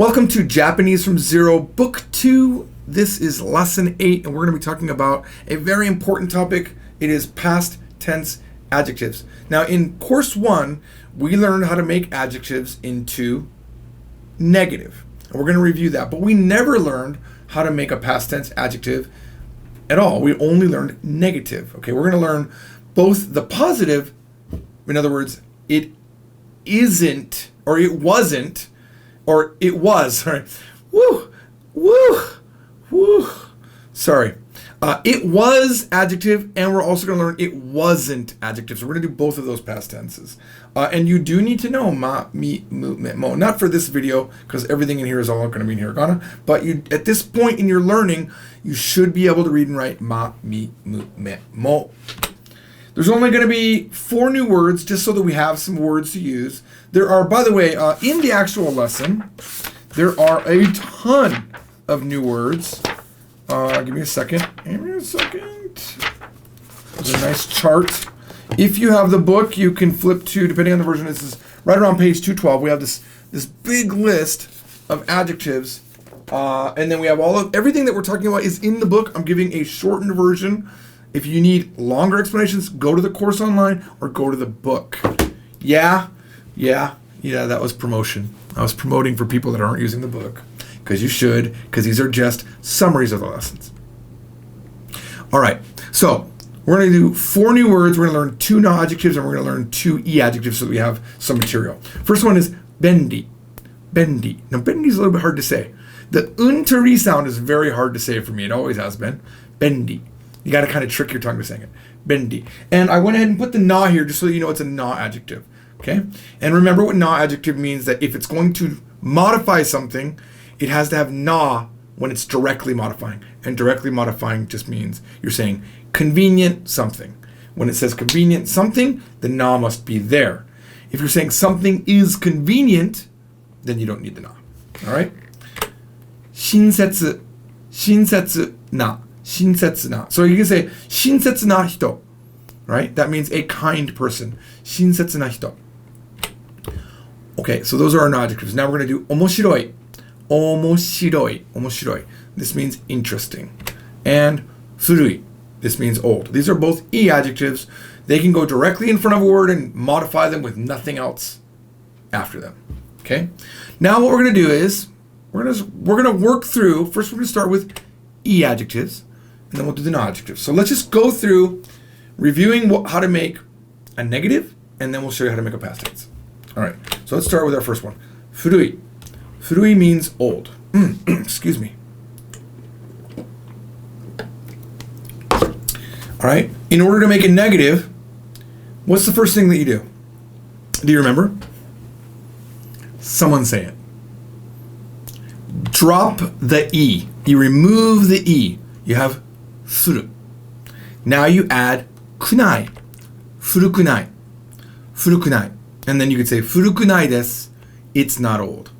Welcome to Japanese from Zero, Book 2. This is Lesson 8, and we're going to be talking about a very important topic. It is past tense adjectives. Now, in Course 1, we learned how to make adjectives into negative. And we're going to review that. But we never learned how to make a past tense adjective at all. We only learned negative. Okay, we're going to learn both the positive, in other words, it isn't, or it wasn't, or it was, sorry. Sorry. It was adjective, and we're also going to learn it wasn't adjective. So we're going to do both of those past tenses. And you do need to know ma, mi, mu, me, mo. Not for this video, because everything in here is all going to be in hiragana. But you, at this point in your learning, you should be able to read and write ma, mi, mu, me, mo. There's only going to be 4 new words, just so that we have some words to use. There are, by the way, in the actual lesson, there are a ton of new words. Give me a second. There's a nice chart. If you have the book, you can flip to, depending on the version, this is right around page 212. We have this big list of adjectives. And then we have everything that we're talking about is in the book. I'm giving a shortened version. If you need longer explanations, go to the course online or go to the book. Yeah, that was promotion. I was promoting for people that aren't using the book. Because you should, because these are just summaries of the lessons. All right, so we're going to do 4 new words. We're going to learn 2 non-adjectives, and we're going to learn 2 e-adjectives so that we have some material. First one is bendy. Bendy. Now, bendy is a little bit hard to say. The un-to-re sound is very hard to say for me. It always has been. Bendy. You got to kind of trick your tongue to saying it. Bendy. And I went ahead and put the na here just so that you know it's a na adjective. Okay? And remember what na adjective means, that if it's going to modify something, it has to have na when it's directly modifying. And directly modifying just means you're saying convenient something. When it says convenient something, the na must be there. If you're saying something is convenient, then you don't need the na. All right? Shinsetsu. Shinsetsu na. Shinsetsu na. So you can say shinsetsu na hito. Right? That means a kind person. Shinsetsu na hito. Okay, so those are our non-adjectives. Now we're going to do omoshiroi. Omoshiroi. Omoshiroi. This means interesting. And furui. This means old. These are both e-adjectives. They can go directly in front of a word and modify them with nothing else after them. Okay? Now what we're going to do is we're going to work through, first we're going to start with e-adjectives, and then we'll do the non-adjectives. So let's just go through reviewing how to make a negative, and then we'll show you how to make a past tense. All right. So let's start with our first one. Furui. Furui means old. Excuse me. All right. In order to make a negative, what's the first thing that you do? Do you remember? Someone say it. Drop the E. You remove the E. You have furu. Now you add kunai. Furukunai. Furukunai. And then you could say furukunai desu. It's not old.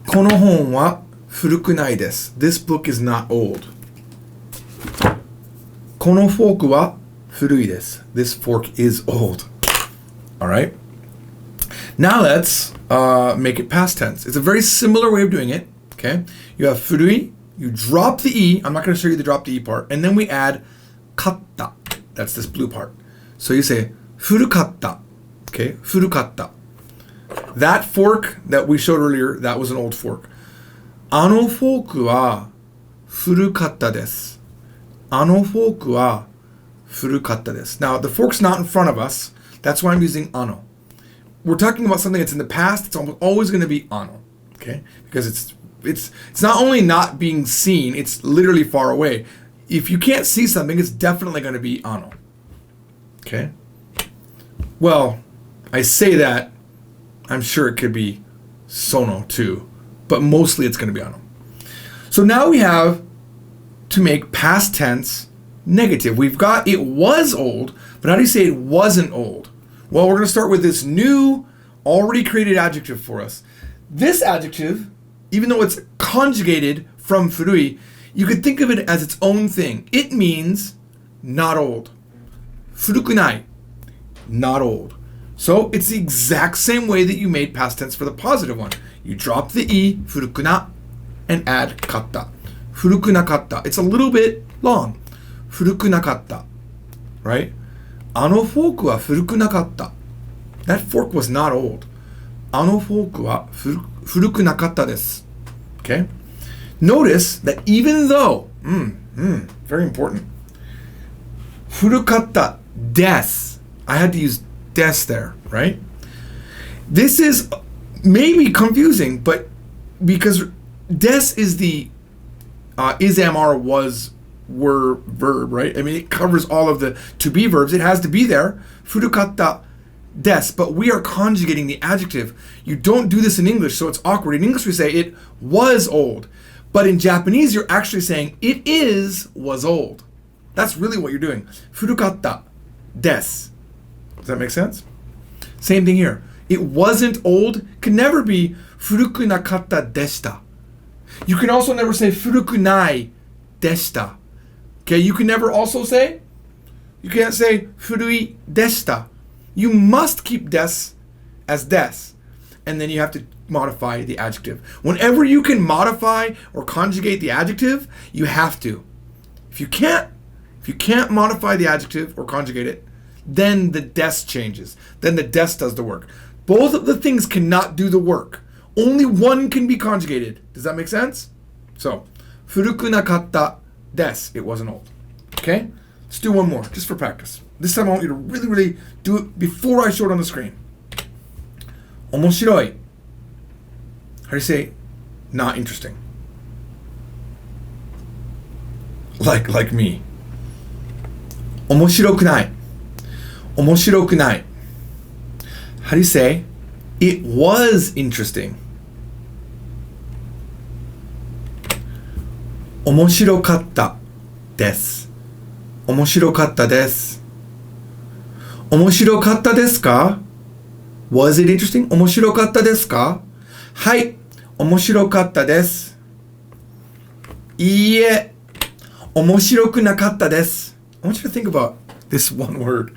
Kono hon wa furukunai desu. This book is not old. Kono forku wa furui desu. This fork is old. All right. Now let's make it past tense. It's a very similar way of doing it. Okay. You have furui. You drop the E. I'm not going to show you the drop the E part. And then we add katta. That's this blue part. So you say furukatta. Okay. Furukatta. That fork that we showed earlier, that was an old fork. Ano forku wa furukatta desu. Ano forku wa furukatta desu. Now, the fork's not in front of us. That's why I'm using ano. We're talking about something that's in the past. It's always going to be ano. Okay? Because it's not only not being seen, it's literally far away. If you can't see something, it's definitely going to be ano. Okay? Well, I say that, I'm sure it could be sono too, but mostly it's going to be ano. So now we have to make past tense negative. We've got it was old, but how do you say it wasn't old? Well, we're going to start with this new, already created adjective for us. This adjective, even though it's conjugated from furui, you could think of it as its own thing. It means not old. Furukunai, not old. So it's the exact same way that you made past tense for the positive one. You drop the e, 古くな, and add かった. 古くなかった. It's a little bit long. 古くなかった. Right? あのフォークは古くなかった. That fork was not old. あのフォークは古くなかったです. Okay? Notice that even though, very important. 古かったです. I had to use des there, right? This is maybe confusing, but because des is the is, am, are, was, were verb, right? I mean, it covers all of the to be verbs. It has to be there. Furukatta des, but we are conjugating the adjective. You don't do this in English, so it's awkward. In English, we say it was old. But in Japanese, you're actually saying it was old. That's really what you're doing. Furukatta des. Does that make sense? Same thing here. It wasn't old can never be furuku nakatta deshita. You can also never say furuku nai deshita. Okay, you can never also say, you can't say furui deshita. You must keep des as des. And then you have to modify the adjective. Whenever you can modify or conjugate the adjective, you have to. If you can't modify the adjective or conjugate it, then the des changes. Then the des does the work. Both of the things cannot do the work. Only one can be conjugated. Does that make sense? So, furuku nakatta des. It wasn't old. Okay? Let's do one more, just for practice. This time I want you to really, really do it before I show it on the screen. 面白い. How do you say not interesting? Like me. 面白くない. 面白くない. How do you say it was interesting? 面白かったです. 面白かったです. 面白かったですか? Was it interesting? 面白かったですか? はい、面白かったです. いいえ、面白くなかったです. I want you to think about this one word.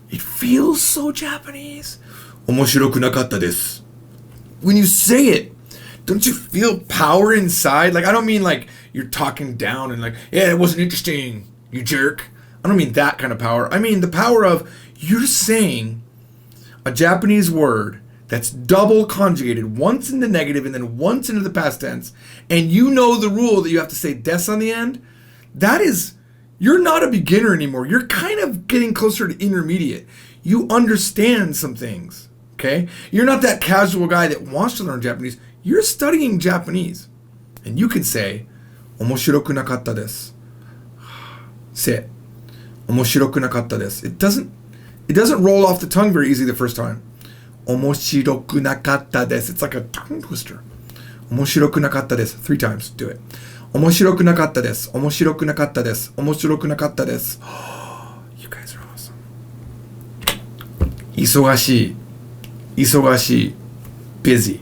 It feels so Japanese. 面白くなかったです. When you say it, don't you feel power inside? Like, I don't mean like you're talking down and like, yeah, it wasn't interesting, you jerk. I don't mean that kind of power. I mean the power of you're saying a Japanese word that's double conjugated, once in the negative and then once into the past tense, and you know the rule that you have to say des on the end. That is, you're not a beginner anymore. You're kind of getting closer to intermediate. You understand some things, okay? You're not that casual guy that wants to learn Japanese. You're studying Japanese. And you can say, 面白くなかったです. Say it. 面白くなかったです. It doesn't roll off the tongue very easy the first time. 面白くなかったです. It's like a tongue twister. 面白くなかったです. 3 times. Do it. 面白くなかったです. 面白くなかったです. 面白くなかったです. You guys are awesome. 忙しい. 忙しい. Busy.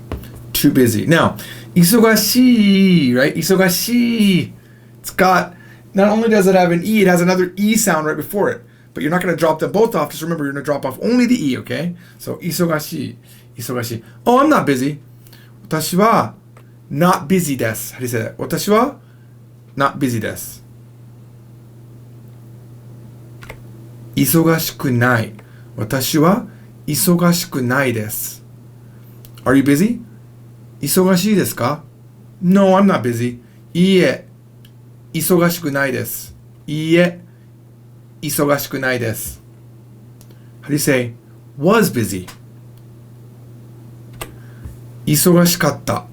Too busy. Now, 忙しい, right? 忙しい. It's got, not only does it have an E, it has another E sound right before it. But you're not going to drop them both off. Just remember, you're going to drop off only the E, okay? So, 忙しい. 忙しい. Oh, I'm not busy. 私は not busy です. How do you say that? 私は not busy です. 忙しくない. 私は忙しくないです. Are you busy? 忙しいですか? No, I'm not busy. いいえ、忙しくないです. いいえ、忙しくないです. How do you say was busy? 忙しかった.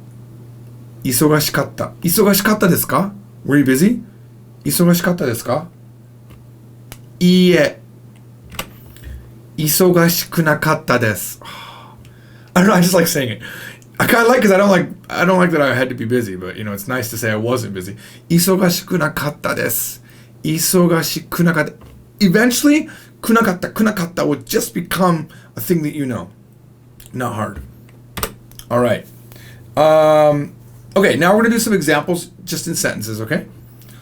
忙しかった. 忙しかったですか? Were you busy? 忙しかったですか? いいえ、忙しくなかったです. I don't know, I just like saying it. I kind of like because I don't like that I had to be busy, but you know, it's nice to say I wasn't busy. 忙しくなかったです. 忙しくなかった. Eventually, くなかった will just become a thing that you know. Not hard. All right. Okay, now we're going to do some examples just in sentences, okay?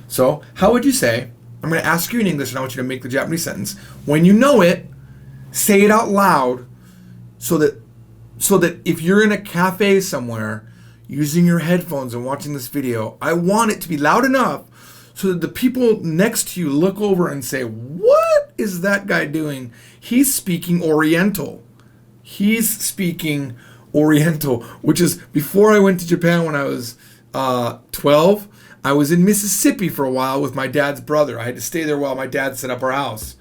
So, how would you say, I'm going to ask you in English and I want you to make the Japanese sentence. When you know it, say it out loud so that if you're in a cafe somewhere using your headphones and watching this video, I want it to be loud enough so that the people next to you look over and say, what is that guy doing? He's speaking Oriental. He's speaking Oriental, which is before I went to Japan when I was 12. I was in Mississippi for a while with my dad's brother. I had to stay there while my dad set up our house.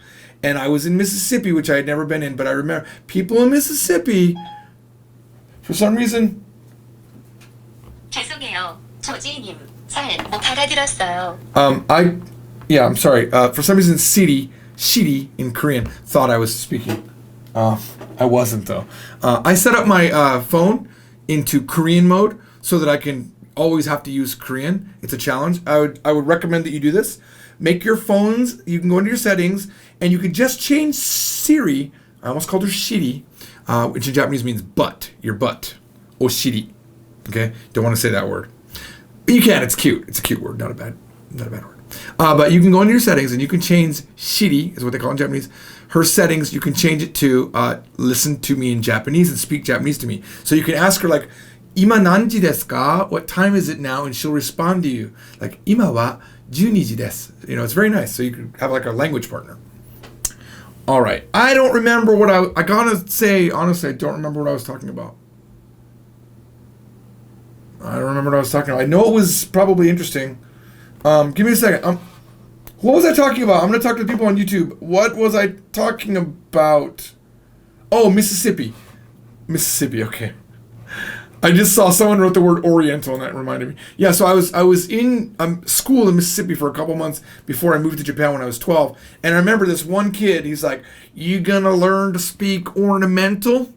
And I was in Mississippi, which I had never been in, but I remember people in Mississippi, for some reason. 죄송해요. 조지님, 잘 못 알아들었어요. I'm sorry. For some reason, shiri in Korean thought I was speaking. I wasn't though. I set up my phone into Korean mode so that I can always have to use Korean. It's a challenge. I would recommend that you do this. Make your phones, you can go into your settings and you can just change Siri. I almost called her Shiri, which in Japanese means butt, your butt. Oshiri. Okay? Don't want to say that word. But you can, it's cute. It's a cute word, not a bad word. But you can go into your settings and you can change Shiri, is what they call it in Japanese. Her settings, you can change it to listen to me in Japanese and speak Japanese to me. So you can ask her like, Ima nanji desu ka? What time is it now? And she'll respond to you. Like, Ima wa 12時です. You know, it's very nice. So you can have like a language partner. All right. I don't remember what I gotta say, honestly, I don't remember what I was talking about. I don't remember what I was talking about. I know it was probably interesting. Give me a second. What was I talking about? I'm going to talk to people on YouTube. What was I talking about? Oh, Mississippi. Mississippi, okay. I just saw someone wrote the word Oriental and that reminded me. Yeah, so I was in school in Mississippi for a couple months before I moved to Japan when I was 12. And I remember this one kid, he's like, you gonna learn to speak ornamental?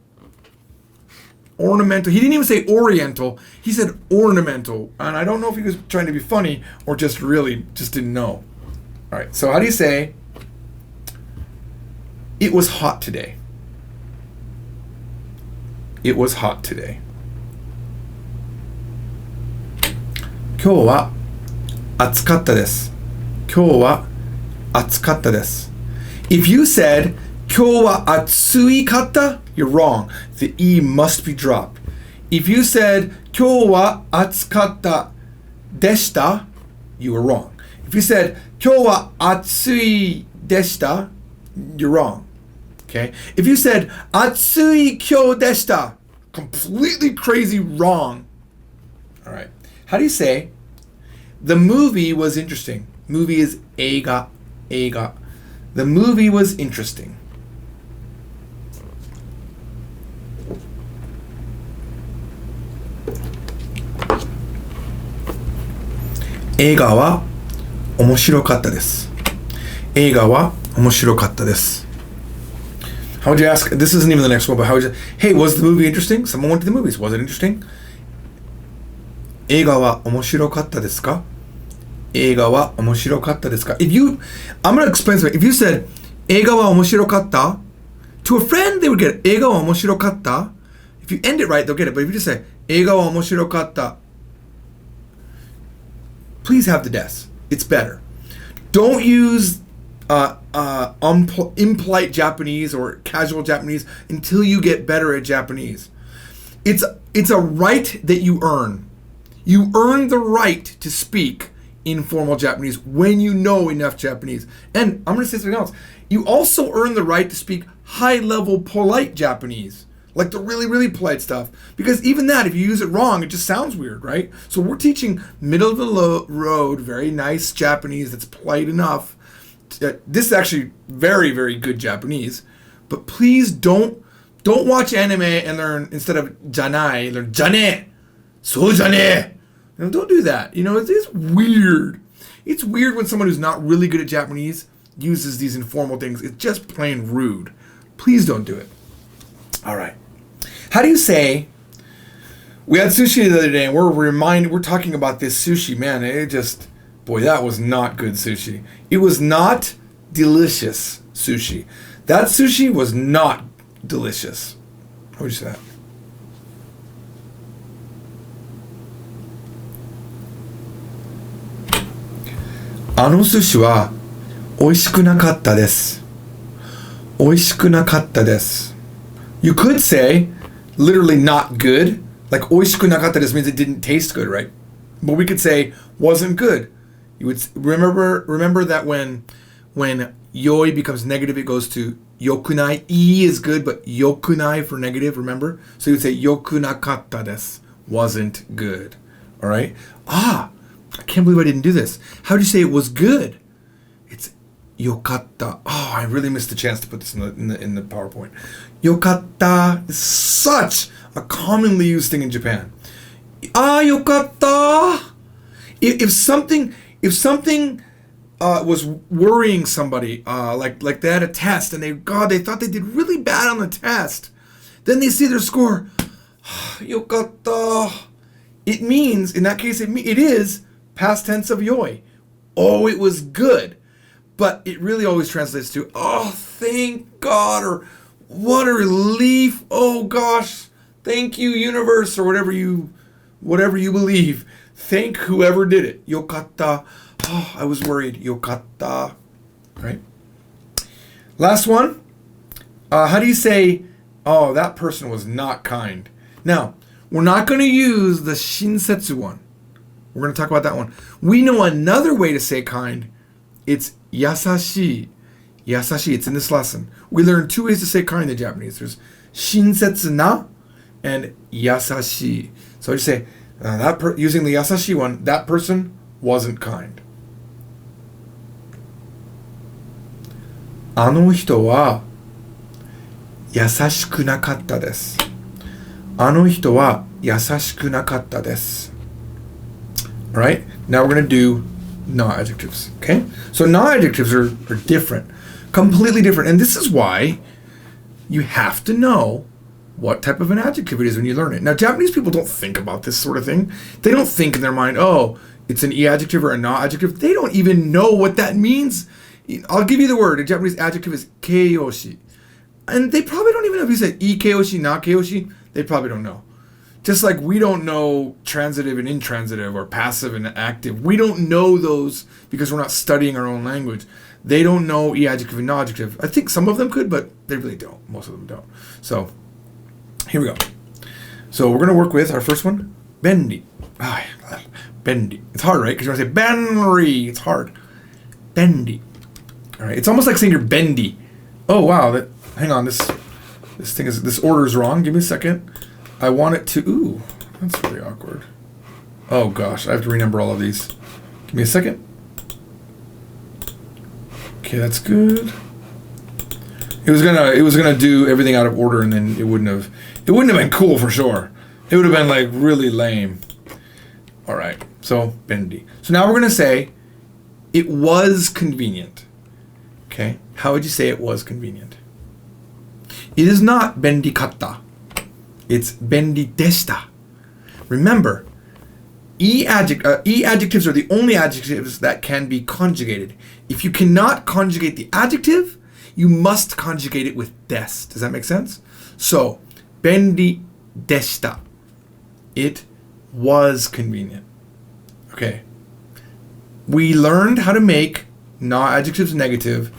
Ornamental. He didn't even say Oriental. He said ornamental. And I don't know if he was trying to be funny or just didn't know. All right, so how do you say, it was hot today? It was hot today. 今日は暑かったです。今日は暑かったです。If you said 今日は暑いかった, you're wrong. The E must be dropped. If you said 今日は暑かったでした, you were wrong. If you said 今日は暑いでした, you're wrong. Okay? If you said 暑い今日でした, completely crazy wrong. All right. How do you say, the movie was interesting? Movie is eiga. The movie was interesting. Eiga wa omoshirokata desu. Eiga wa omoshirokata desu. How would you ask? This isn't even the next one, but how would you? Hey, was the movie interesting? Someone went to the movies. Was it interesting? 映画は面白かったですか? 映画は面白かったですか? I'm going to explain something. If you said 映画は面白かった, to a friend they would get it. 映画は面白かった. If you end it right, they'll get it. But if you just say 映画は面白かった, please have the des. It's better. Don't use impolite Japanese or casual Japanese until you get better at Japanese. It's a right that you earn. You earn the right to speak informal Japanese when you know enough Japanese. And I'm going to say something else. You also earn the right to speak high-level polite Japanese, like the really, really polite stuff. Because even that, if you use it wrong, it just sounds weird, right? So we're teaching middle-of-the-road, very nice Japanese that's polite enough. This is actually very, very good Japanese. But please don't watch anime and learn, instead of janai, learn jane. So jane. No, don't do that. You know, it's weird. It's weird when someone who's not really good at Japanese uses these informal things. It's just plain rude. Please don't do it. All right. How do you say, we had sushi the other day and we're talking about this sushi. Man, boy, that was not good sushi. It was not delicious sushi. That sushi was not delicious. How would you say that? あの寿司は美味しくなかったです。美味しくなかったです。You could say, literally not good. Like, 美味しくなかったです means it didn't taste good, right? But we could say, wasn't good. You would remember that when yoi becomes negative, it goes to yokunai. E is good, but yokunai for negative, remember? So you would say, yokunakatta desu. Wasn't good. All right? I can't believe I didn't do this. How do you say it was good? It's yokatta. Oh, I really missed the chance to put this in the PowerPoint. Yokatta is such a commonly used thing in Japan. Yokatta. If something was worrying somebody, like they had a test and they thought they did really bad on the test, then they see their score. Yokatta. It means, in that case, it is past tense of yoi. Oh, it was good. But it really always translates to, oh, thank God, or what a relief. Oh gosh, thank you, universe, or whatever you believe. Thank whoever did it. Yokatta. Oh, I was worried. Yokatta. Right? Last one. How do you say, oh, that person was not kind? Now, we're not going to use the shinsetsu one. We're going to talk about that one. We know another way to say kind. It's yasashi. Yasashi. It's in this lesson. We learned 2 ways to say kind in Japanese. There's shinsetsu na and yasashi. So you say, using the yasashi one, that person wasn't kind. あの人は優しくなかったです。あの人は優しくなかったです。Alright? Now we're going to do non-adjectives. Okay? So non-adjectives are different. Completely different. And this is why you have to know what type of an adjective it is when you learn it. Now, Japanese people don't think about this sort of thing. They don't think in their mind, oh, it's an e-adjective or a non-adjective. They don't even know what that means. I'll give you the word. A Japanese adjective is keiyoshi. And they probably don't even know if you said e-keiyoshi, na-keiyoshi. They probably don't know. Just like we don't know transitive and intransitive or passive and active. We don't know those because we're not studying our own language. They don't know e-adjective and non-adjective. I think some of them could, but they really don't. Most of them don't. So, here we go. So we're going to work with our first one, bendy. Bendy. It's hard, right? Because you want to say benry. It's hard. Bendy. All right. It's almost like saying you're bendy. Oh, wow. Hang on. This order is wrong. Give me a second. I want it to... Ooh, that's really awkward. Oh, gosh. I have to renumber all of these. Give me a second. Okay, that's good. It was gonna do everything out of order, and then it wouldn't have been cool for sure. It would have been like really lame. All right, so bendy. So now we're gonna say it was convenient. Okay, how would you say it was convenient? It is not bendy katta. It's bendy deshita. Remember, e-adjectives are the only adjectives that can be conjugated. If you cannot conjugate the adjective, you must conjugate it with des. Does that make sense? So, bendy deshita. It was convenient. Okay. We learned how to make non-adjectives negative,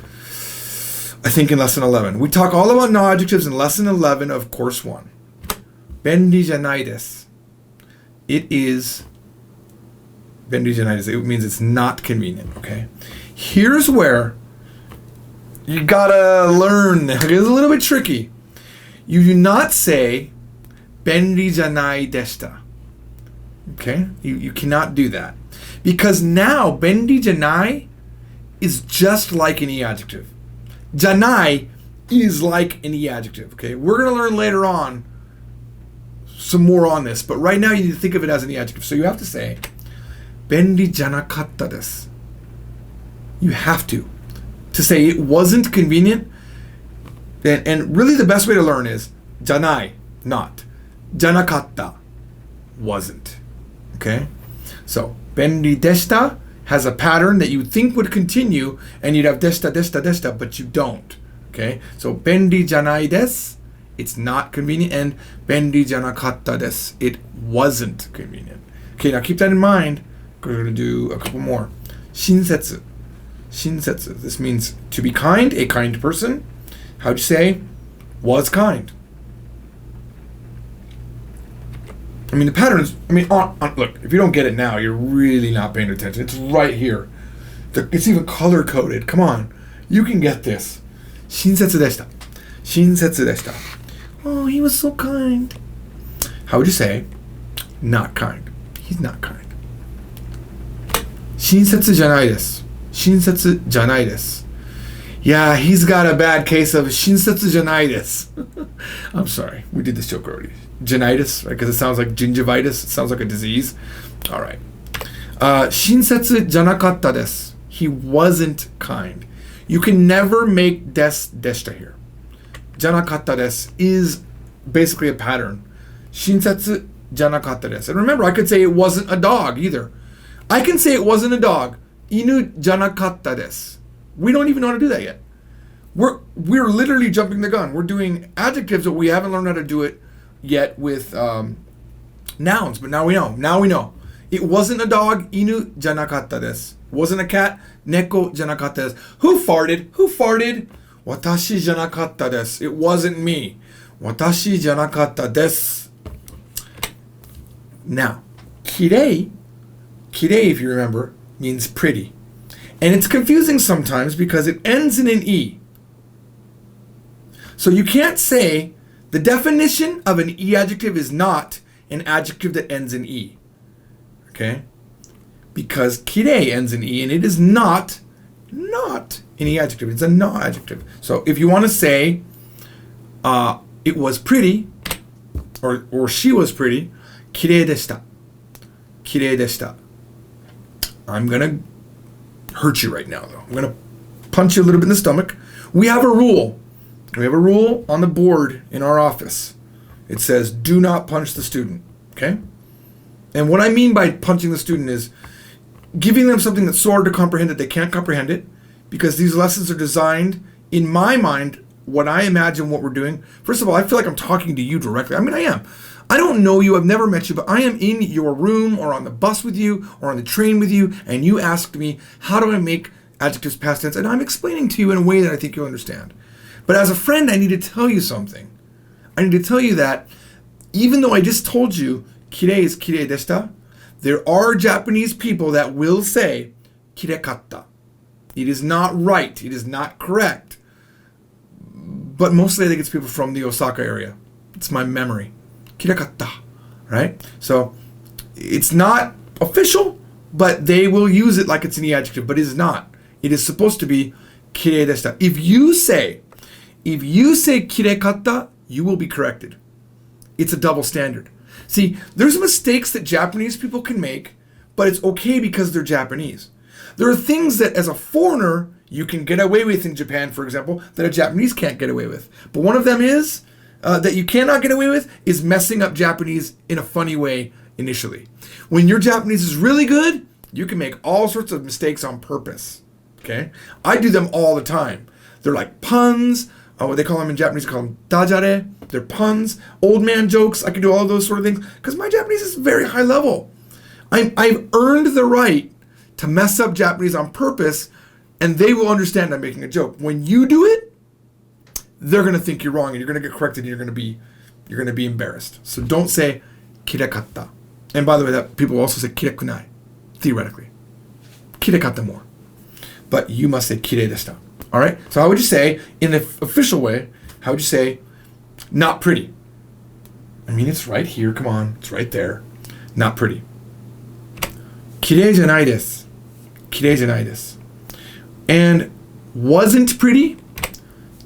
I think, in lesson 11. We talk all about non-adjectives in lesson 11 of course 1. Bendy janai desu. It is bendy janai desu. It means it's not convenient, okay? Here's where you gotta learn. It's a little bit tricky. You do not say bendy janai deshita. Okay? You cannot do that. Because now bendy janai is just like an e-adjective. Janai is like an e-adjective. Okay? We're gonna learn later on some more on this, but right now you need to think of it as an e-adjective. So you have to say bendy janakatta desu. You have to say it wasn't convenient. And really the best way to learn is janai, not. Janakatta, wasn't. Okay? So, bendy deshita has a pattern that you would think would continue, and you'd have deshita, deshita, deshita, but you don't. Okay? So, bendy janai desu, it's not convenient, and bendy janakatta desu, it wasn't convenient. Okay, now keep that in mind. We're going to do a couple more. Shinsetsu. Shinsetsu. This means to be kind, a kind person. How'd you say was kind? I mean, the patterns, I mean, look, if you don't get it now, you're really not paying attention. It's right here. It's even color-coded. Come on. You can get this. 親切でした. 親切でした. Oh, he was so kind. How would you say, not kind? He's not kind. 親切じゃないです. 親切じゃないです. Yeah, he's got a bad case of 親切じゃないです. I'm sorry. We did this joke already. Genitis, right? Because it sounds like gingivitis. It sounds like a disease. All right. 親切じゃなかったです. He wasn't kind. You can never make でした here. じゃなかったです is basically a pattern. 親切じゃなかったです. And remember, I could say it wasn't a dog either. I can say it wasn't a dog. 犬じゃなかったです. We don't even know how to do that yet. We're literally jumping the gun. We're doing adjectives, but we haven't learned how to do it yet with nouns. But now we know. Now we know. It wasn't a dog. 犬じゃなかったです. Wasn't a cat. 猫じゃなかったです. Who farted? Who farted? 私じゃなかったです. It wasn't me. 私じゃなかったです. Now, きれい, if you remember, means pretty. And it's confusing sometimes because it ends in an E. So you can't say the definition of an E adjective is not an adjective that ends in E. Okay? Because きれい ends in E and it is not an E adjective. It's a no adjective. So if you want to say it was pretty or she was pretty, きれいでした. きれいでした. I'm going to hurt you right now, though. I'm going to punch you a little bit in the stomach. We have a rule. We have a rule on the board in our office. It says, do not punch the student. Okay? And what I mean by punching the student is giving them something that's so hard to comprehend that they can't comprehend it, because these lessons are designed, in my mind, what I imagine what we're doing. First of all, I feel like I'm talking to you directly. I mean, I am. I don't know you, I've never met you, but I am in your room or on the bus with you or on the train with you, and you asked me, how do I make adjectives past tense? And I'm explaining to you in a way that I think you'll understand. But as a friend, I need to tell you something. I need to tell you that even though I just told you, きれい is きれいでした, there are Japanese people that will say, きれかった. It is not right. It is not correct. But mostly I think it's people from the Osaka area. It's my memory. きれかった. Right? So it's not official, but they will use it like it's an E adjective, but it is not. It is supposed to be きれいでした. If you say きれかった, you will be corrected. It's a double standard. See, there's mistakes that Japanese people can make, but it's okay because they're Japanese. There are things that as a foreigner you can get away with in Japan, for example, that a Japanese can't get away with. But one of them is that you cannot get away with is messing up Japanese in a funny way initially. When your Japanese is really good, you can make all sorts of mistakes on purpose. Okay? I do them all the time. They're like puns. What they call them in Japanese, they call them dajare. They're puns, old man jokes. I can do all of those sort of things because my Japanese is very high level. I've earned the right to mess up Japanese on purpose, and they will understand I'm making a joke. When you do it, they're going to think you're wrong, and you're going to get corrected, and you're going to be embarrassed. So don't say kirekatta. And by the way, that people also say kirekunai, theoretically. Kirekatta more. But you must say kirei deshita. All right? So how would you say, in the official way, how would you say, not pretty? I mean, it's right here. Come on. It's right there. Not pretty. Kirei janai desu. Kirei janai desu. And wasn't pretty?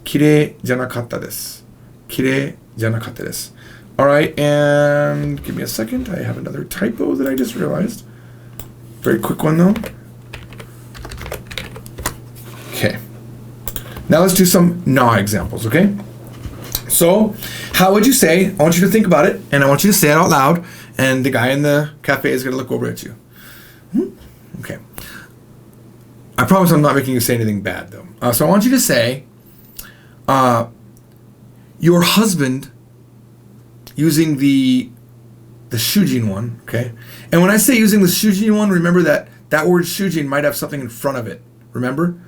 Kirei janakatta desu. Kirei janakatta desu. All right, and give me a second. I have another typo that I just realized. Very quick one, though. Okay. Now let's do some na examples, okay? So, how would you say, I want you to think about it, and I want you to say it out loud, and the guy in the cafe is going to look over at you. Okay. I promise I'm not making you say anything bad, though. So I want you to say, your husband, using the shujin one, okay? And when I say using the shujin one, remember that word shujin might have something in front of it. Remember?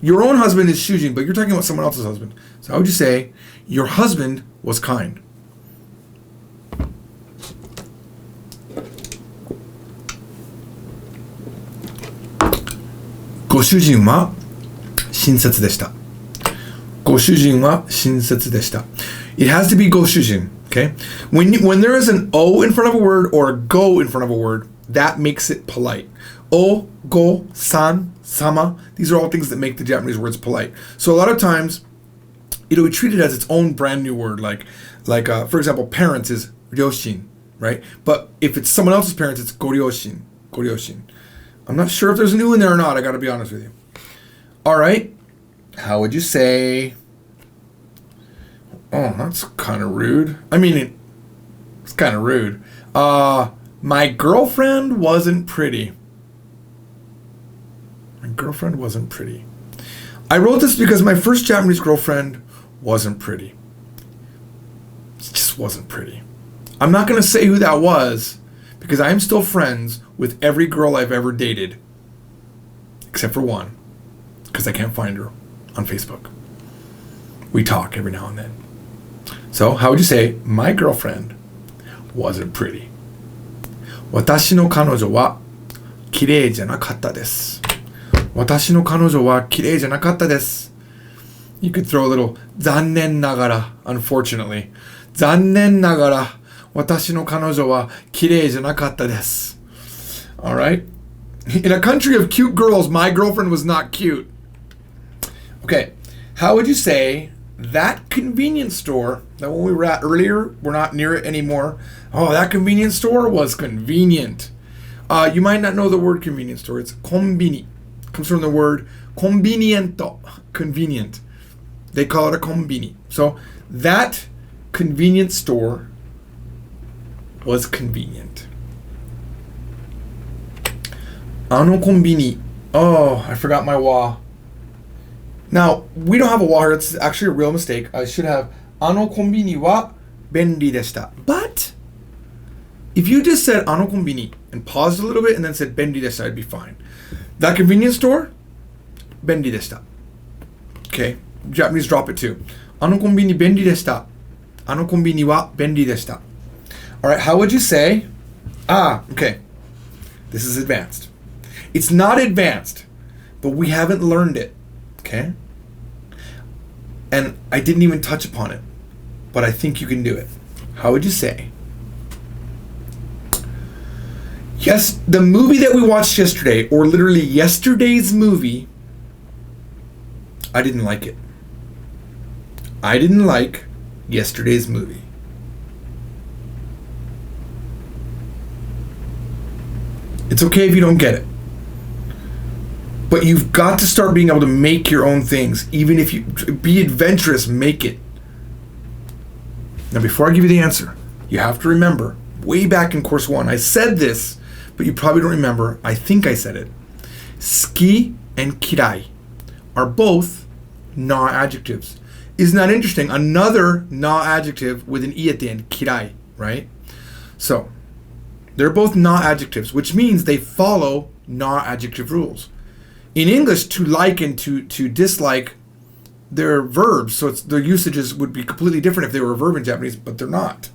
Your own husband is shujin, but you're talking about someone else's husband. So how would you say, your husband was kind? ご主人は親切でした。ご主人は親切でした。It has to be ご主人, okay? When there is an O in front of a word or a go in front of a word, that makes it polite. O, go, san, sama, these are all things that make the Japanese words polite. So a lot of times, we treat it as its own brand new word, like for example, parents is ryoshin, right? But if it's someone else's parents, it's goryoshin, goryoshin. I'm not sure if there's an U in there or not, I gotta be honest with you. All right, how would you say, oh, that's kind of rude. I mean, it's kind of rude. My girlfriend wasn't pretty. My girlfriend wasn't pretty. I wrote this because my first Japanese girlfriend wasn't pretty. It just wasn't pretty. I'm not going to say who that was because I'm still friends with every girl I've ever dated. Except for one. Because I can't find her on Facebook. We talk every now and then. So, how would you say, my girlfriend wasn't pretty? 私の彼女は綺麗じゃなかったです。私の彼女は綺麗じゃなかったです。You could throw a little 残念ながら unfortunately. 残念ながら私の彼女は綺麗じゃなかったです。Alright? In a country of cute girls, my girlfriend was not cute. Okay, how would you say that convenience store, that one we were at earlier, we're not near it anymore. Oh, that convenience store was convenient. You might not know the word convenience store. It's konbini. It comes from the word conveniento, convenient. They call it a konbini. So that convenience store was convenient. Ano konbini. Oh, I forgot my wa. Now, we don't have a wa here. It's actually a real mistake. I should have ano konbini wa benri deshita. But if you just said ano konbini and paused a little bit and then said benri deshita, I'd be fine. That convenience store, benri deshita. Okay, Japanese drop it too. Ano konbini benri deshita. Ano konbini wa benri deshita. All right, how would you say? Okay. This is advanced. It's not advanced, but we haven't learned it. Okay? And I didn't even touch upon it, but I think you can do it. How would you say? Yes, the movie that we watched yesterday, or literally yesterday's movie, I didn't like it. I didn't like yesterday's movie. It's okay if you don't get it. But you've got to start being able to make your own things. Even if you be adventurous, make it. Now, before I give you the answer, you have to remember, way back in course 1, I said this, but you probably don't remember. I think I said it. Ski and kirai are both na adjectives. Isn't that interesting? Another na adjective with an I at the end, kirai, right? So, they're both na adjectives, which means they follow na adjective rules. In English, to like and to dislike, they're verbs, so their usages would be completely different if they were a verb in Japanese, but they're not.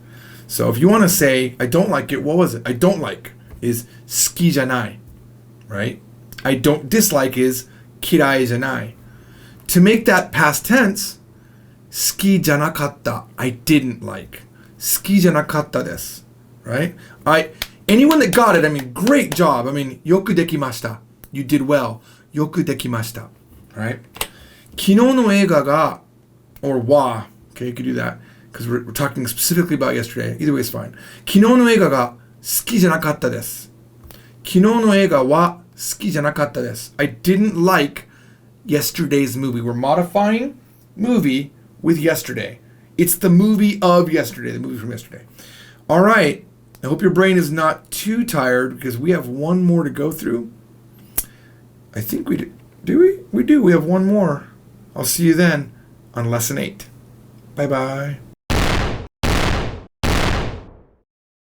So if you want to say, I don't like it, what was it? I don't like is suki janai, right? I don't dislike is kirai janai. To make that past tense, suki janakatta, I didn't like. Suki janakatta desu, right? Anyone that got it, I mean, great job. I mean, yoku dekimashita. You did well. Yoku dekimashita. Right? Kino no eiga ga, or wa. Okay, you could do that. Because we're talking specifically about yesterday. Either way is fine. Kino no eiga ga suki janakatta desu. Kino no eiga wa suki janakatta desu. I didn't like yesterday's movie. We're modifying movie with yesterday. It's the movie of yesterday. The movie from yesterday. All right. I hope your brain is not too tired because we have one more to go through. I think we do. Do we? We do. We have one more. I'll see you then on lesson 8. Bye-bye.